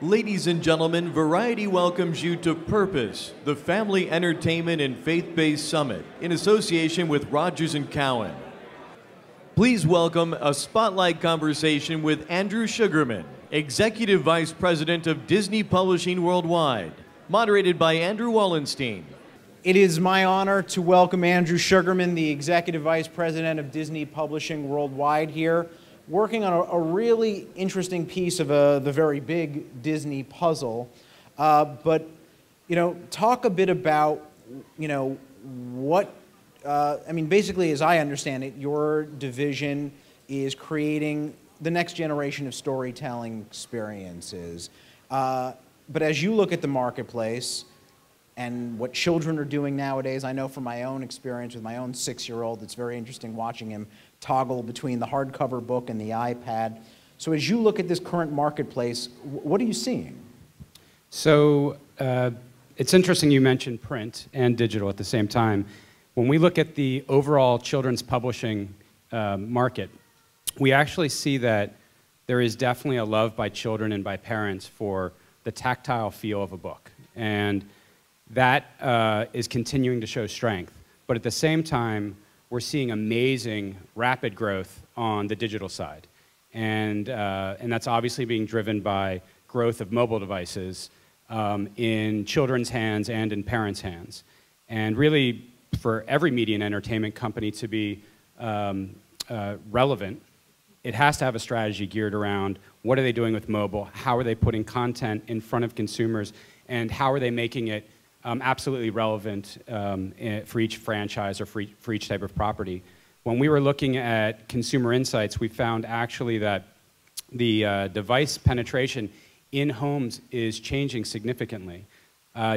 Ladies and gentlemen, Variety welcomes you to Purpose, the Family Entertainment and Faith-Based Summit, in association with Rogers & Cowan. Please welcome a spotlight conversation with Andrew Sugarman, Executive Vice President of Disney Publishing Worldwide, moderated by Andrew Wallenstein. It is my honor to welcome Andrew Sugarman, the Executive Vice President of Disney Publishing Worldwide here, working on a really interesting piece of the very big Disney puzzle. But, talk a bit about, what, basically, as I understand it, your division is creating the next generation of storytelling experiences. But as you look at the marketplace and what children are doing nowadays, I know from my own experience with my own 6-year-old, it's very interesting watching him toggle between the hardcover book and the iPad. So as you look at this current marketplace, what are you seeing? So it's interesting you mentioned print and digital at the same time. When we look at the overall children's publishing market, we actually see that there is definitely a love by children and by parents for the tactile feel of a book. And that is continuing to show strength. But at the same time, we're seeing amazing, rapid growth on the digital side. And that's obviously being driven by growth of mobile devices in children's hands and in parents' hands. And really, for every media and entertainment company to be relevant, it has to have a strategy geared around what are they doing with mobile, how are they putting content in front of consumers, and how are they making it absolutely relevant for each franchise or for each type of property. When we were looking at consumer insights, we found actually that the device penetration in homes is changing significantly.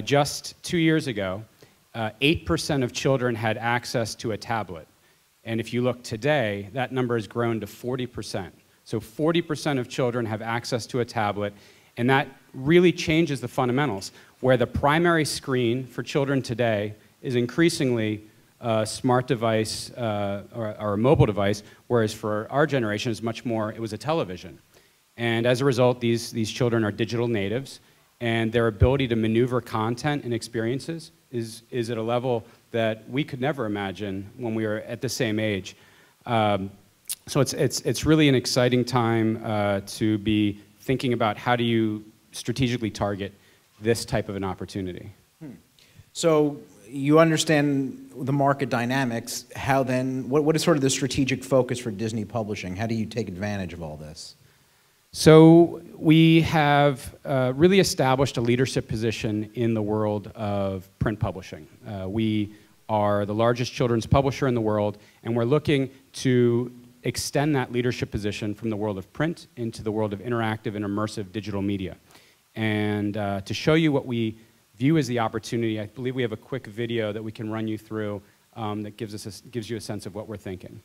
Just 2 years ago, 8% of children had access to a tablet. And if you look today, that number has grown to 40%. So 40% of children have access to a tablet, and that really changes the fundamentals, where the primary screen for children today is increasingly a smart device or a mobile device, whereas for our generation is much more, it was a television. And as a result, these children are digital natives, and their ability to maneuver content and experiences is at a level that we could never imagine when we were at the same age. So it's really an exciting time to be thinking about how do you strategically target this type of an opportunity. So you understand the market dynamics. How then, what is sort of the strategic focus for Disney Publishing? How do you take advantage of all this? So we have really established a leadership position in the world of print publishing. We are the largest children's publisher in the world, and we're looking to extend that leadership position from the world of print into the world of interactive and immersive digital media. And to show you what we view as the opportunity, I believe we have a quick video that we can run you through that gives you a sense of what we're thinking.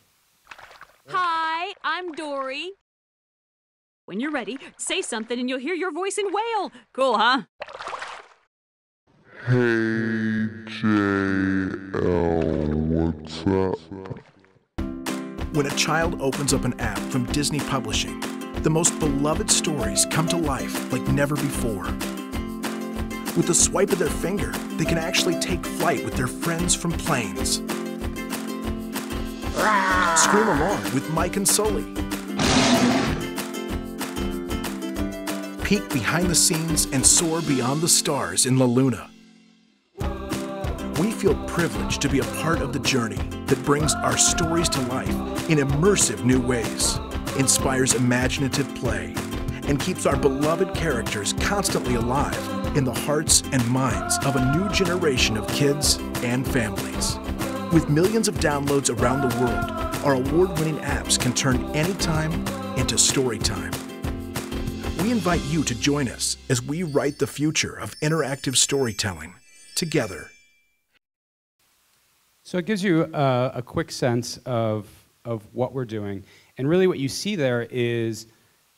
Hi, I'm Dory. When you're ready, say something and you'll hear your voice in whale. Cool, huh? Hey, JL, what's up? When a child opens up an app from Disney Publishing, the most beloved stories come to life like never before. With the swipe of their finger, they can actually take flight with their friends from planes. Scream along with Mike and Sully. Peek behind the scenes and soar beyond the stars in La Luna. We feel privileged to be a part of the journey that brings our stories to life in immersive new ways, inspires imaginative play, and keeps our beloved characters constantly alive in the hearts and minds of a new generation of kids and families. With millions of downloads around the world, our award-winning apps can turn anytime into story time. We invite you to join us as we write the future of interactive storytelling together. So it gives you a quick sense of what we're doing. And really what you see there is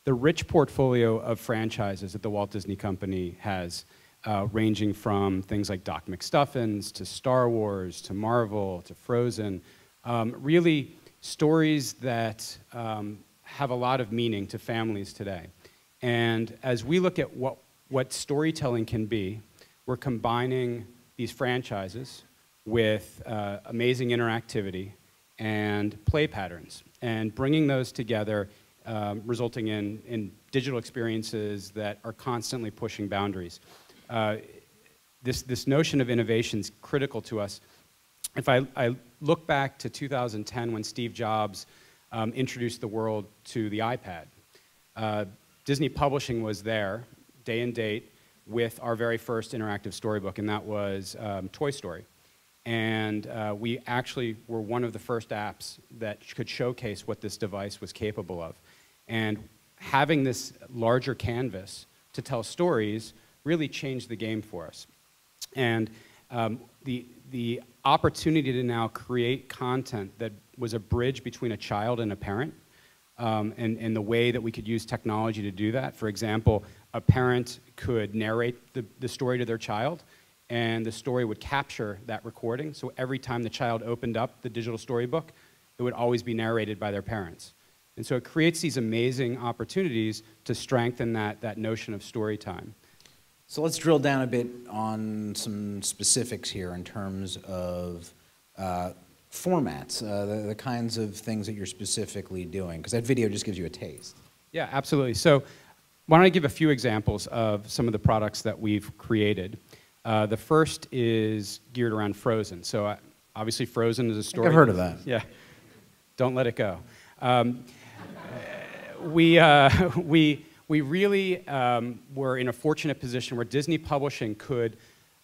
the rich portfolio of franchises that the Walt Disney Company has, ranging from things like Doc McStuffins to Star Wars to Marvel to Frozen. Really stories that have a lot of meaning to families today. And as we look at what what storytelling can be. We're combining these franchises with amazing interactivity and play patterns, and bringing those together, resulting in digital experiences that are constantly pushing boundaries. This notion of innovation is critical to us. If I look back to 2010 when Steve Jobs introduced the world to the iPad, Disney Publishing was there, day and date, with our very first interactive storybook, and that was Toy Story. And we actually were one of the first apps that could showcase what this device was capable of. And having this larger canvas to tell stories really changed the game for us. And the opportunity to now create content that was a bridge between a child and a parent, and the way that we could use technology to do that. For example, a parent could narrate the story to their child, and the story would capture that recording. So every time the child opened up the digital storybook, it would always be narrated by their parents. And so it creates these amazing opportunities to strengthen that notion of story time. So let's drill down a bit on some specifics here in terms of formats, the kinds of things that you're specifically doing, because that video just gives you a taste. Yeah, absolutely. So why don't I give a few examples of some of the products that we've created. The first is geared around Frozen. So obviously Frozen is a story. I've heard of that. Yeah, don't let it go. We really were in a fortunate position where Disney Publishing could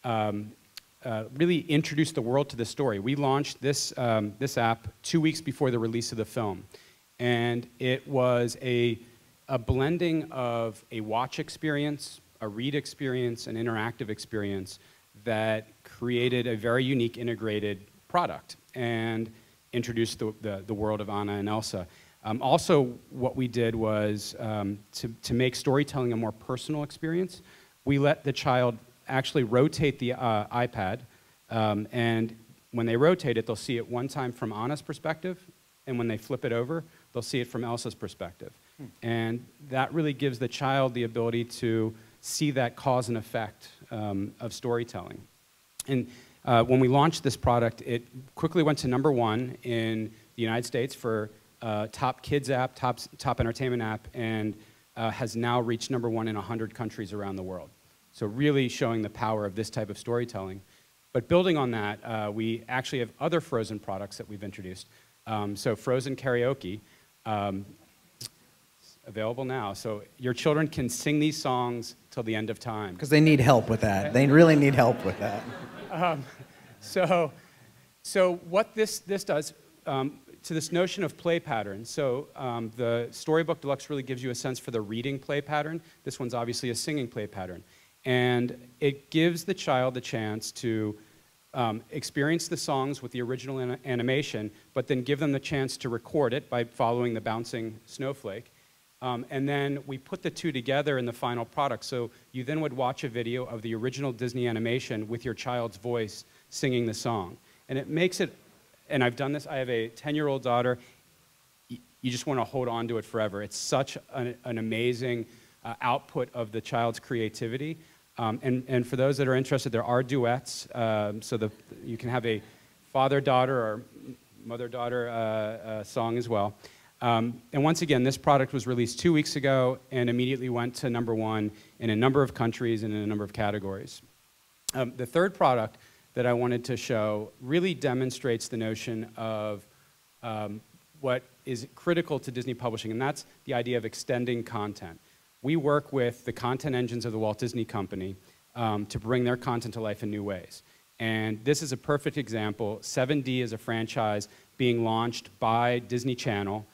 really introduce the world to the story. We launched this app 2 weeks before the release of the film, and it was a blending of a watch experience, a read experience, an interactive experience that created a very unique integrated product and introduced the world of Anna and Elsa. Also, what we did was to make storytelling a more personal experience. We let the child actually rotate the iPad, and when they rotate it, they'll see it one time from Anna's perspective, and when they flip it over, they'll see it from Elsa's perspective. And that really gives the child the ability to see that cause and effect of storytelling. And when we launched this product, it quickly went to #1 in the United States for top kids app, top entertainment app, and has now reached #1 in 100 countries around the world. So really showing the power of this type of storytelling. But building on that, we actually have other Frozen products that we've introduced. So Frozen Karaoke, available now. So your children can sing these songs till the end of time. Because they need help with that. They really need help with that. So what this does, to this notion of play pattern, so the Storybook Deluxe really gives you a sense for the reading play pattern. This one's obviously a singing play pattern. And it gives the child the chance to experience the songs with the original animation, but then give them the chance to record it by following the bouncing snowflake. And then we put the two together in the final product. So you then would watch a video of the original Disney animation with your child's voice singing the song. And it makes it, and I've done this, I have a 10-year-old daughter. You just want to hold on to it forever. It's such an amazing output of the child's creativity. And for those that are interested, there are duets. So you can have a father-daughter or mother-daughter song as well. And once again, this product was released 2 weeks ago and immediately went to #1 in a number of countries and in a number of categories. The third product that I wanted to show really demonstrates the notion of what is critical to Disney Publishing, and that's the idea of extending content. We work with the content engines of the Walt Disney Company to bring their content to life in new ways. And this is a perfect example. 7D is a franchise being launched by Disney Channel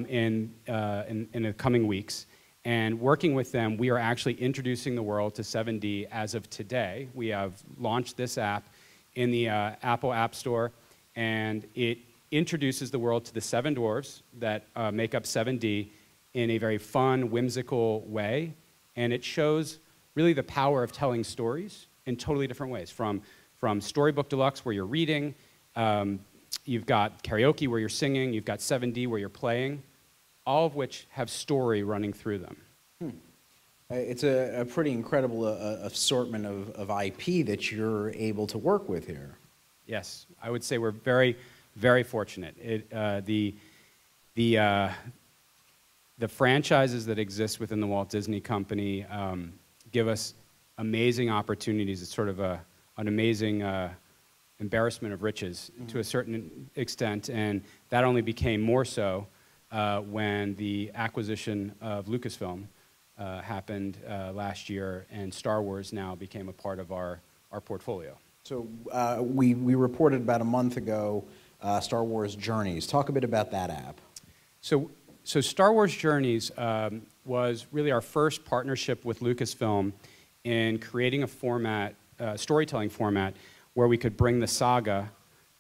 in the coming weeks. And working with them, we are actually introducing the world to 7D as of today. We have launched this app in the Apple App Store, and it introduces the world to the 7 dwarves that make up 7D in a very fun, whimsical way. And it shows really the power of telling stories in totally different ways, from Storybook Deluxe, where you're reading, you've got Karaoke, where you're singing, you've got 7D, where you're playing, all of which have story running through them. It's a pretty incredible assortment of IP that you're able to work with here. Yes, I would say we're very, very fortunate. The franchises that exist within the Walt Disney Company give us amazing opportunities. It's sort of an amazing embarrassment of riches to a certain extent, and that only became more so when the acquisition of Lucasfilm happened last year, and Star Wars now became a part of our portfolio. So we reported about a month ago Star Wars Journeys. Talk a bit about that app. So Star Wars Journeys was really our first partnership with Lucasfilm in creating a format, storytelling format, where we could bring the saga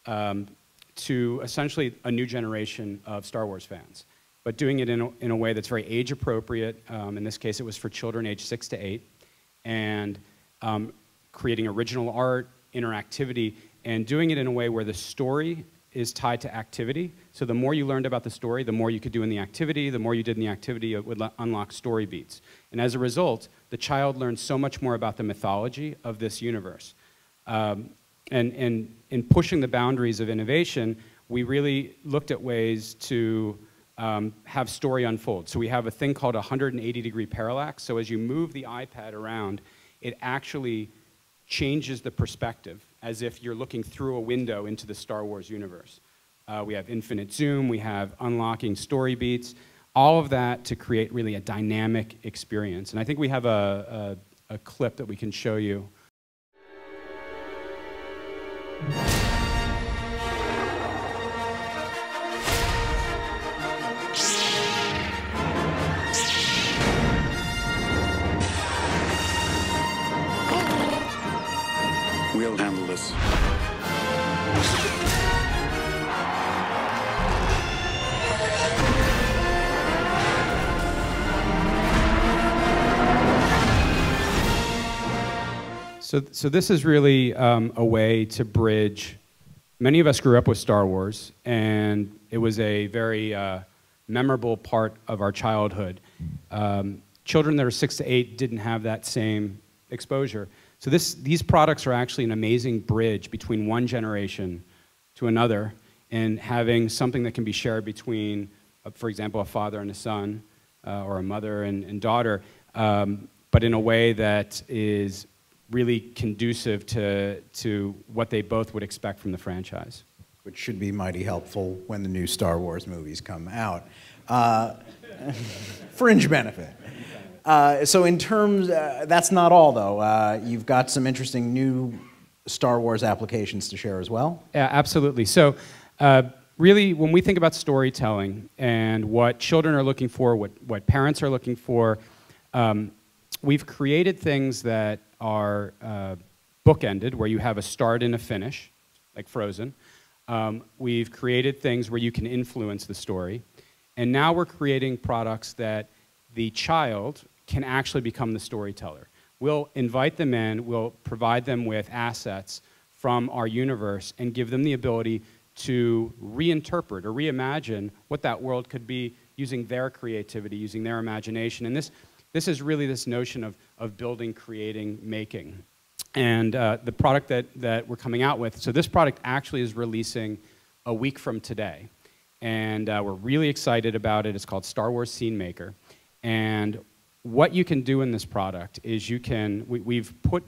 to essentially a new generation of Star Wars fans, but doing it in a way that's very age appropriate. In this case, it was for children aged 6 to 8, and creating original art, interactivity, and doing it in a way where the story is tied to activity. So the more you learned about the story, the more you could do in the activity. The more you did in the activity, it would unlock story beats. And as a result, the child learned so much more about the mythology of this universe. And in pushing the boundaries of innovation, we really looked at ways to have story unfold. So we have a thing called a 180-degree parallax. So as you move the iPad around, it actually changes the perspective as if you're looking through a window into the Star Wars universe. We have infinite zoom, we have unlocking story beats, all of that to create really a dynamic experience. And I think we have a clip that we can show you. We'll handle this. So this is really a way to bridge. Many of us grew up with Star Wars, and it was a very memorable part of our childhood. Children that are 6 to 8 didn't have that same exposure. So these products are actually an amazing bridge between one generation to another, and having something that can be shared between, for example, a father and a son, or a mother and daughter, but in a way that is really conducive to what they both would expect from the franchise. Which should be mighty helpful when the new Star Wars movies come out. Fringe benefit. So in terms, that's not all though. You've got some interesting new Star Wars applications to share as well? Yeah, absolutely. So really, when we think about storytelling and what children are looking for, what parents are looking for, we've created things that are bookended, where you have a start and a finish, like Frozen. We've created things where you can influence the story. And now we're creating products that the child can actually become the storyteller. We'll invite them in, we'll provide them with assets from our universe and give them the ability to reinterpret or reimagine what that world could be using their creativity, using their imagination. And this is really this notion of building, creating, making. And the product that we're coming out with, so this product actually is releasing a week from today. And we're really excited about it. It's called Star Wars Scene Maker. And what you can do in this product is we've put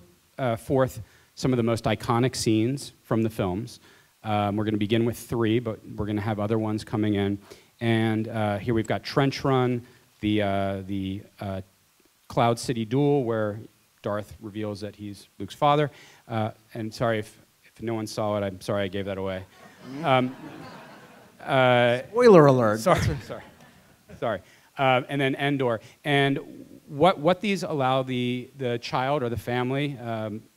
forth some of the most iconic scenes from the films. We're going to begin with 3, but we're going to have other ones coming in. And here we've got Trench Run, the Cloud City Duel, where Darth reveals that he's Luke's father. And sorry if no one saw it, I'm sorry I gave that away. Spoiler alert. Sorry. And then Endor. And what these allow the child or the family,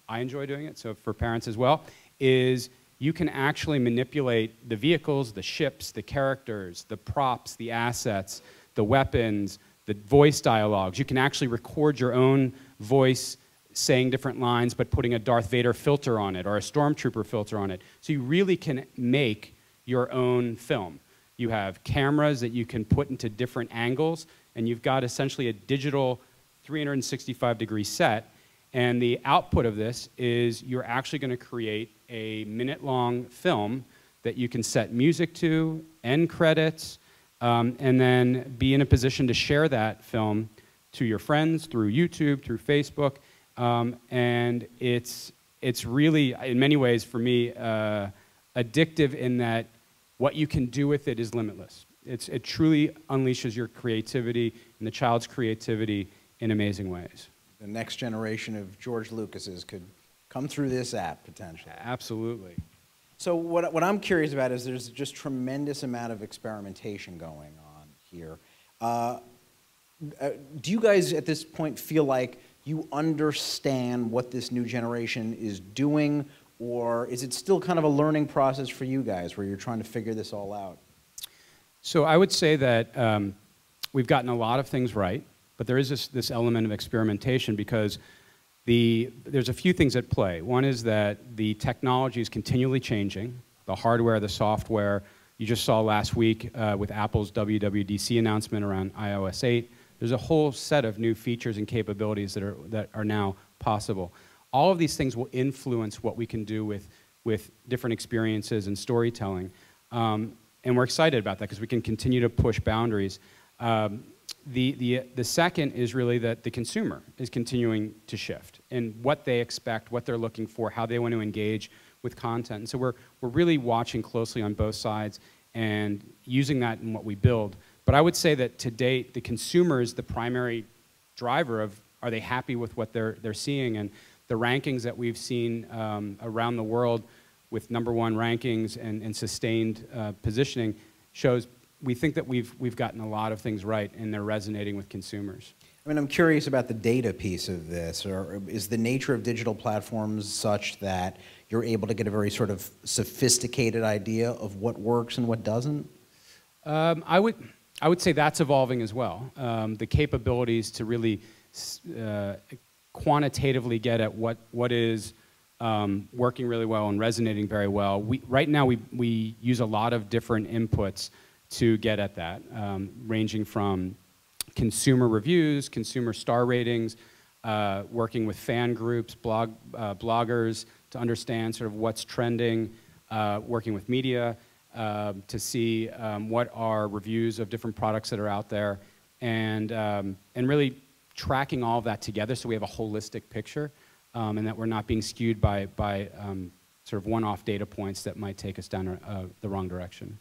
I enjoy doing it, so for parents as well, is you can actually manipulate the vehicles, the ships, the characters, the props, the assets, the weapons, the voice dialogues. You can actually record your own voice saying different lines, but putting a Darth Vader filter on it or a Stormtrooper filter on it. So you really can make your own film. You have cameras that you can put into different angles, and you've got essentially a digital 365-degree set. And the output of this is you're actually going to create a minute-long film that you can set music to, end credits, and then be in a position to share that film to your friends through YouTube, through Facebook. And it's really, in many ways, for me, addictive in that what you can do with it is limitless. It truly unleashes your creativity and the child's creativity in amazing ways. The next generation of George Lucases could come through this app, potentially. Absolutely. So what I'm curious about is there's just tremendous amount of experimentation going on here. Do you guys at this point feel like you understand what this new generation is doing, or is it still kind of a learning process for you guys where you're trying to figure this all out? So I would say that we've gotten a lot of things right, but there is this element of experimentation because there's a few things at play. One is that the technology is continually changing, the hardware, the software. You just saw last week with Apple's WWDC announcement around iOS 8. There's a whole set of new features and capabilities that are now possible. All of these things will influence what we can do with different experiences and storytelling. And we're excited about that because we can continue to push boundaries. The second is really that the consumer is continuing to shift in what they expect, what they're looking for, how they want to engage with content. And so we're really watching closely on both sides and using that in what we build. But I would say that to date, the consumer is the primary driver of are they happy with what they're seeing. And the rankings that we've seen around the world with #1 rankings and sustained positioning shows we think that we've gotten a lot of things right and they're resonating with consumers. I mean, I'm curious about the data piece of this. Or is the nature of digital platforms such that you're able to get a very sort of sophisticated idea of what works and what doesn't? I would say that's evolving as well. The capabilities to really quantitatively get at what is working really well and resonating very well. Right now we use a lot of different inputs to get at that, ranging from consumer reviews, consumer star ratings, working with fan groups, bloggers to understand sort of what's trending, working with media to see what are reviews of different products that are out there, and really tracking all of that together so we have a holistic picture, and that we're not being skewed by sort of one-off data points that might take us down the wrong direction.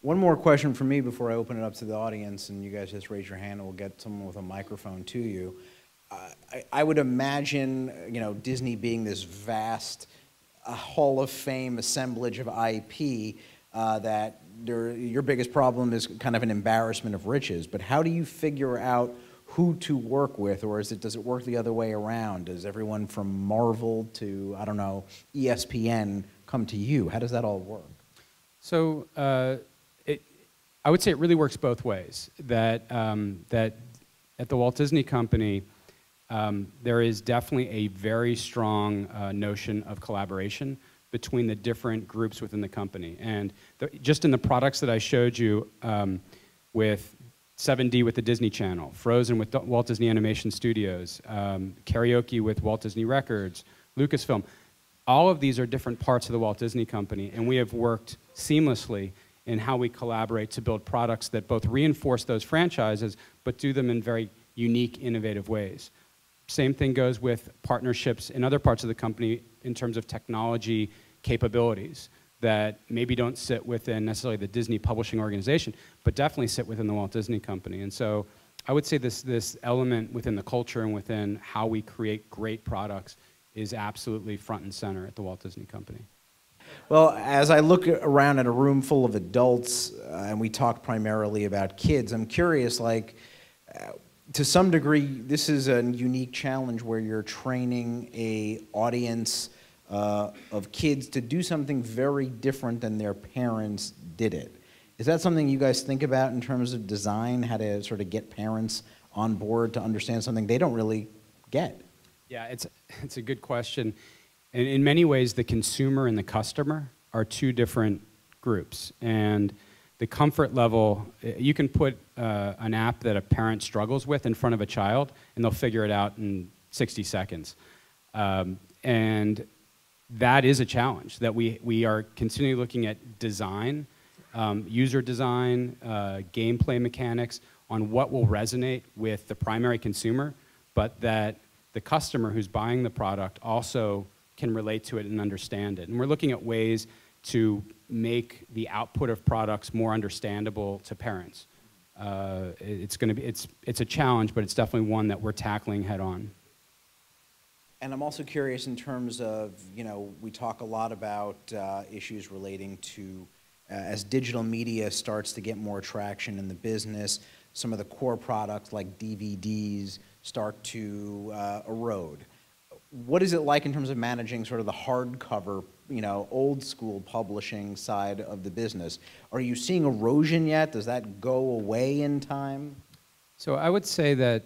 One more question for me before I open it up to the audience, and you guys just raise your hand and we'll get someone with a microphone to you. I would imagine, you know, Disney being this vast Hall of Fame assemblage of IP, that your biggest problem is kind of an embarrassment of riches. But how do you figure out who to work with, or does it work the other way around? Does everyone from Marvel to, I don't know, ESPN come to you? How does that all work? So I would say it really works both ways. That at the Walt Disney Company, there is definitely a very strong notion of collaboration between the different groups within the company. And just in the products that I showed you with 7D with the Disney Channel, Frozen with Walt Disney Animation Studios, Karaoke with Walt Disney Records, Lucasfilm, all of these are different parts of the Walt Disney Company, and we have worked seamlessly in how we collaborate to build products that both reinforce those franchises, but do them in very unique, innovative ways. Same thing goes with partnerships in other parts of the company in terms of technology capabilities that maybe don't sit within necessarily the Disney publishing organization, but definitely sit within the Walt Disney Company. And so I would say this element within the culture and within how we create great products is absolutely front and center at the Walt Disney Company. Well, as I look around at a room full of adults, and we talk primarily about kids, I'm curious, like, to some degree, this is a unique challenge where you're training an audience of kids to do something very different than their parents did it. Is that something you guys think about in terms of design, how to sort of get parents on board to understand something they don't really get? Yeah, it's a good question. In many ways, the consumer and the customer are two different groups. And the comfort level, you can put an app that a parent struggles with in front of a child, and they'll figure it out in 60 seconds. And that is a challenge, that we are continually looking at design, user design, gameplay mechanics, on what will resonate with the primary consumer, but that the customer who's buying the product also can relate to it and understand it. And we're looking at ways to make the output of products more understandable to parents. It's a challenge, but it's definitely one that we're tackling head on. And I'm also curious in terms of, we talk a lot about issues relating to, as digital media starts to get more traction in the business, some of the core products like DVDs start to erode. What is it like in terms of managing sort of the hardcover, old school publishing side of the business? Are you seeing erosion yet? Does that go away in time? So I would say that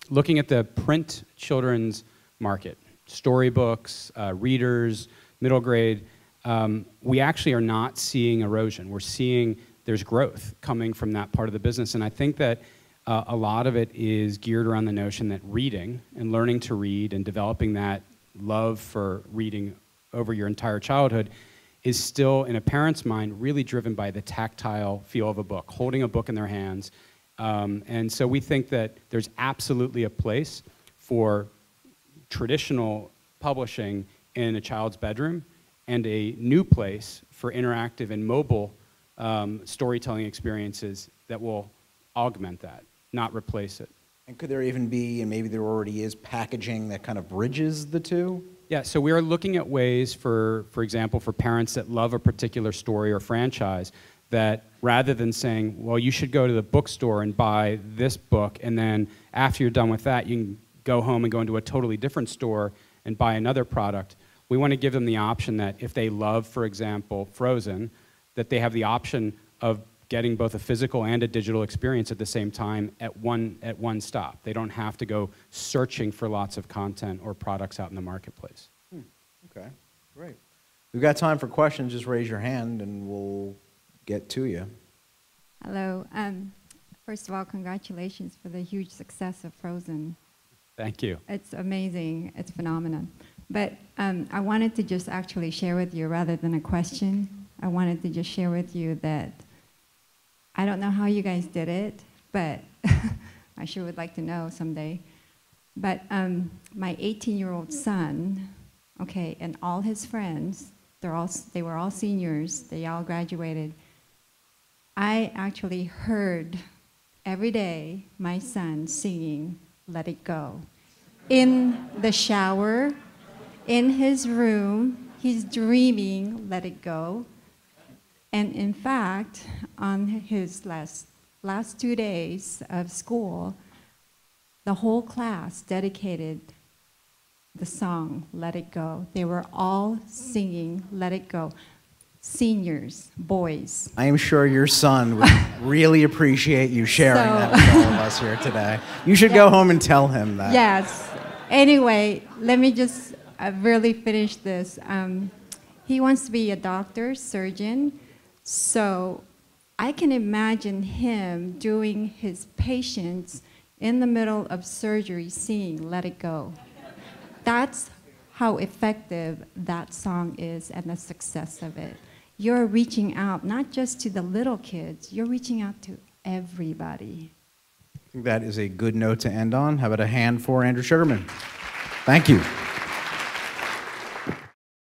looking at the print children's market, storybooks, readers, middle grade, we actually are not seeing erosion. We're seeing there's growth coming from that part of the business. And I think that a lot of it is geared around the notion that reading and learning to read and developing that love for reading over your entire childhood is still, in a parent's mind, really driven by the tactile feel of a book, holding a book in their hands. And so we think that there's absolutely a place for traditional publishing in a child's bedroom and a new place for interactive and mobile storytelling experiences that will augment that, not replace it. And could there even be, and maybe there already is, packaging that kind of bridges the two? Yeah, so we are looking at ways for example, for parents that love a particular story or franchise, that rather than saying, well, you should go to the bookstore and buy this book, and then after you're done with that, you can go home and go into a totally different store and buy another product. We want to give them the option that if they love, for example, Frozen, that they have the option of getting both a physical and a digital experience at the same time at one stop. They don't have to go searching for lots of content or products out in the marketplace. Okay, great. We've got time for questions. Just raise your hand and we'll get to you. Hello. First of all, congratulations for the huge success of Frozen. Thank you. It's amazing. It's phenomenal. But I wanted to just actually share with you, rather than a question, I wanted to just share with you that I don't know how you guys did it, but I sure would like to know someday. But my 18-year-old son, okay, and all his friends, they were all seniors, they all graduated. I actually heard every day my son singing Let It Go. In the shower, in his room, he's dreaming Let It Go. And in fact, on his last 2 days of school, the whole class dedicated the song Let It Go. They were all singing Let It Go. Seniors, boys. I am sure your son would really appreciate you sharing that with all of us here today. You should go home and tell him that. Yes. Anyway, let me just really finish this. He wants to be a doctor, surgeon. So I can imagine him doing his patients in the middle of surgery singing Let It Go. That's how effective that song is and the success of it. You're reaching out not just to the little kids, you're reaching out to everybody. I think that is a good note to end on. How about a hand for Andrew Sugarman? Thank you.